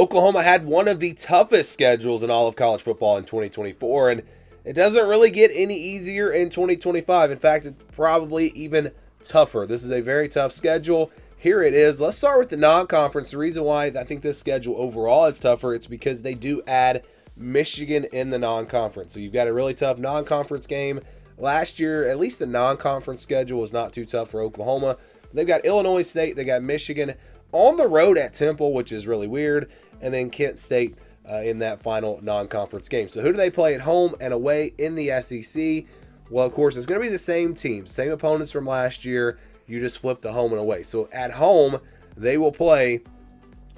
Oklahoma had one of the toughest schedules in all of college football in 2024, and it doesn't really get any easier in 2025. In fact, it's probably even tougher. This is a very tough schedule. Here it is. Let's start with the non-conference. The reason why I think this schedule overall is tougher, it's because they do add Michigan in the non-conference. So you've got a really tough non-conference game. Last year, at least the non-conference schedule was not too tough for Oklahoma. They've got Illinois State, they got Michigan on the road at Temple, which is really weird, and then Kent State in that final non-conference game. So who do they play at home and away in the SEC? Well, of course, it's going to be the same teams, same opponents from last year. You just flip the home and away. So at home, they will play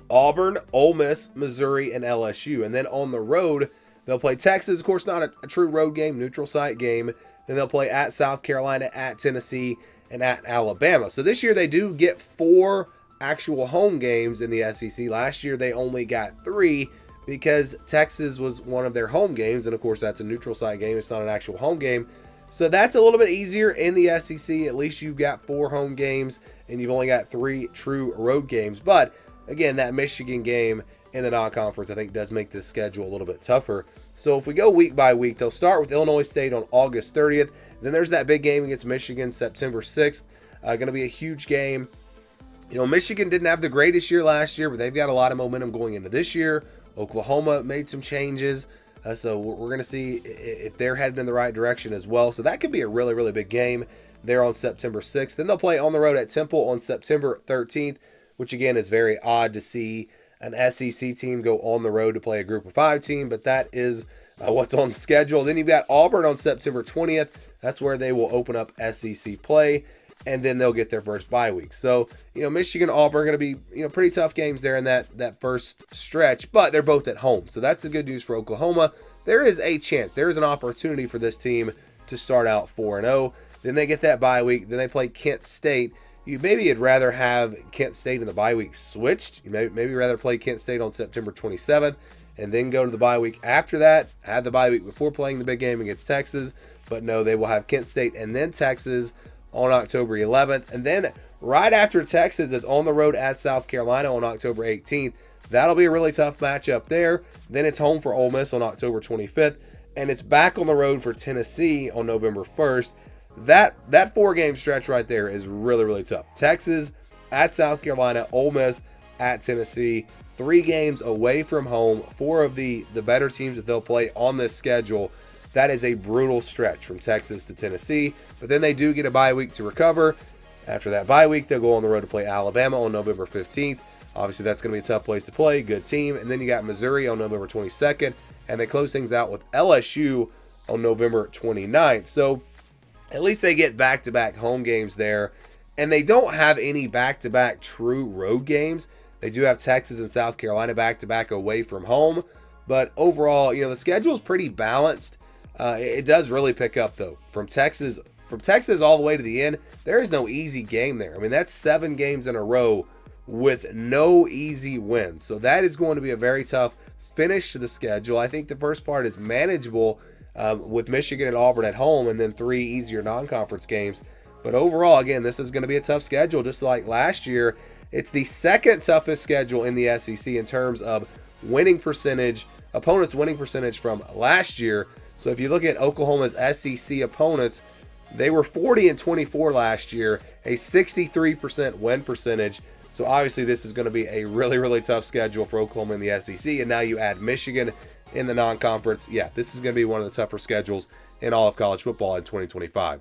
Auburn, Ole Miss, Missouri, and LSU. And then on the road, they'll play Texas. Of course, not a true road game, neutral site game. Then they'll play at South Carolina, at Tennessee, and at Alabama. So this year they do get 4 actual home games in the SEC. Last year they only got 3 because Texas was one of their home games. And of course, that's a neutral site game. It's not an actual home game. So that's a little bit easier in the SEC. At least you've got 4 home games and you've only got 3 true road games. But again, that Michigan game in the non-conference, I think, does make this schedule a little bit tougher. So if we go week by week, they'll start with Illinois State on August 30th. Then there's that big game against Michigan, September 6th. Going to be a huge game. You know, Michigan didn't have the greatest year last year, but they've got a lot of momentum going into this year. Oklahoma made some changes. So we're going to see if they're headed in the right direction as well. So that could be a really, really big game there on September 6th. Then they'll play on the road at Temple on September 13th, which again is very odd to see an SEC team go on the road to play a Group of 5 team, but that is what's on the schedule. Then you've got Auburn on September 20th. That's where they will open up SEC play, and then they'll get their first bye week. So, you know, Michigan, Auburn are going to be, pretty tough games there in that first stretch, but they're both at home. So that's the good news for Oklahoma. There is a chance, there is an opportunity for this team to start out 4-0. Then they get that bye week. Then they play Kent State. You'd rather have Kent State in the bye week switched. You maybe rather play Kent State on September 27th and then go to the bye week after that. Have the bye week before playing the big game against Texas. But no, they will have Kent State and then Texas on October 11th. And then right after Texas is on the road at South Carolina on October 18th. That'll be a really tough matchup there. Then it's home for Ole Miss on October 25th. And it's back on the road for Tennessee on November 1st. That 4-game stretch right there is really, really tough. Texas at South Carolina, Ole Miss at Tennessee. 3 games away from home. 4 of the better teams that they'll play on this schedule. That is a brutal stretch from Texas to Tennessee. But then they do get a bye week to recover. After that bye week, they'll go on the road to play Alabama on November 15th. Obviously, that's going to be a tough place to play. Good team. And then you got Missouri on November 22nd. And they close things out with LSU on November 29th. So at least they get back-to-back home games there. And they don't have any back-to-back true road games. They do have Texas and South Carolina back-to-back away from home. But overall, the schedule is pretty balanced. It does really pick up, though. From Texas all the way to the end, there is no easy game there. I mean, that's 7 games in a row with no easy wins. So that is going to be a very tough finish to the schedule. I think the first part is manageable with Michigan and Auburn at home, and then 3 easier non-conference games. But overall, again, this is going to be a tough schedule, just like last year. It's the second toughest schedule in the SEC in terms of winning percentage, opponents' winning percentage from last year. So if you look at Oklahoma's SEC opponents, they were 40-24 last year, a 63% win percentage. So obviously this is going to be a really, really tough schedule for Oklahoma in the SEC. And now you add Michigan in the non-conference. Yeah, this is going to be one of the tougher schedules in all of college football in 2025.